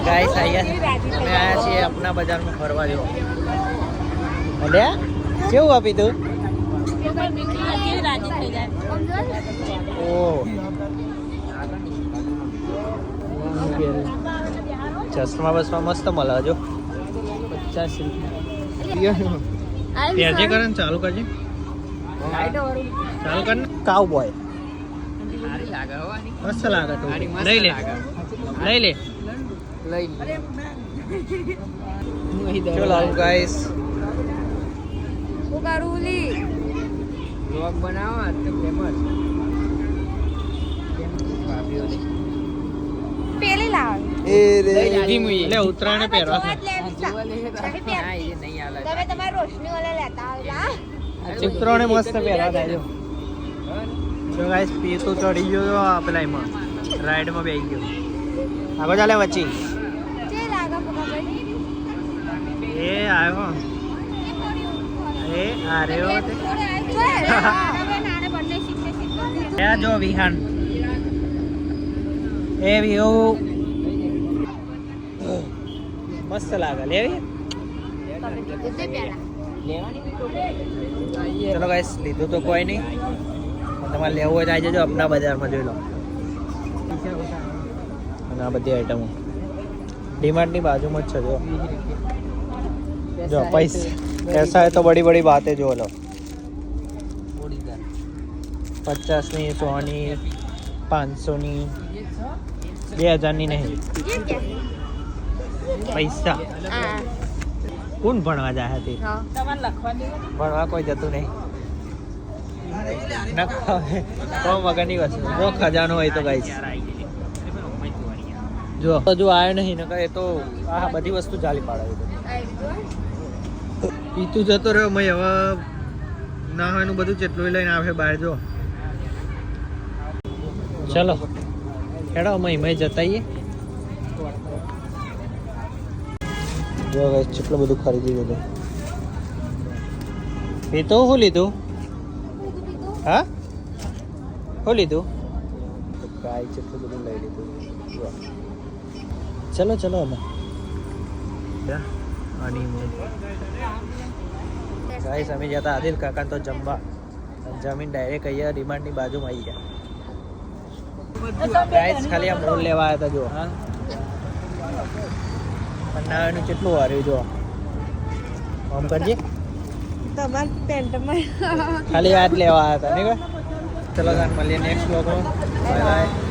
guys આયા અમે આયા છીએ આપના બજારમાં ફરવા જો અલે કેવું આપી તું ઓ ચશ્મા બસમાં મસ્ત મળે જો 50 રૂપિયા ત્યાજે કરે ને ચાલુ કરજે ચાલુ કર ને કાઉ બોય મસ્ત લાગે તો લઈ લે ચલો ગાઈસ હું કરું લી વ્લોગ બનાવવા તો ફેમસ પેલી લાવ એ રે લે ઉતરાણે પહેરવા છે તમે તમારી રોશની વાળા લેતા આવલા ઉતરાણે મસ્ત પહેરવા થાય જો ગાઈસ પીતો ચડી ગયો આ પેલા એમાં રાઈડમાં બેસી ગયો આગળ ચાલે વચ્ચે જે લાગા પકાભાઈ એ આવ્યો એ આ રહ્યો તે નાને બંને શીખે એ જો વિહાન એ વ્યુ મસ્ત લાગે લેવી ચલો ગાઈસ લીધું તો કોઈ નહીં તમારે લેવું હોય તો આવી જજો આપના બજારમાં જોઈ લો અને આ બધી આઈટમો ડીમાર્ટની બાજુમાં જ છે જો પૈસા है तो बड़ी बड़ी बातें जो लो 50 ની 100 ની 500 ની 2000 ની નહીં પૈસા કોણ ભણવા જાય હતી ભણવા કોઈ જતું નહીં તો મગરની વસ્તુ જો ખજાનો હોય તો ગાઈસ જો હજુ આવ્યો નહીં ને કહે તો આ બધી વસ્તુ ચાલી પાડે પીતું જતો રહ્યો મેં હવે ના હોય બધું જેટલું લઈને આવે બહાર જો ચલો હેડો મેં જતાઈએ જો ગાઈસ કેટલું બધું ખરીદી લીધું પીતો શું લીધું હા શું લીધું ગાય કેટલું બધું લઈ લીધું ચલો અમે ગાઈસ અમે જતા આદિલ કાકા તો જમવા જમીન ડાયરેક્ટ અહીંયા રિમાન્ડની બાજુમાં આવી ગયા ગાઈસ ખાલી આ મોલ લેવા આવ્યા હતા જો હા પન્નાનું કેટલું વાર્યું જો આમ કરજે તમાર પેન્ટમાં ખાલી આ જ લેવા આવ્યા હતા નહીં ચલો મળીએ નેક્સ્ટ બ્લોગમાં બાય બાય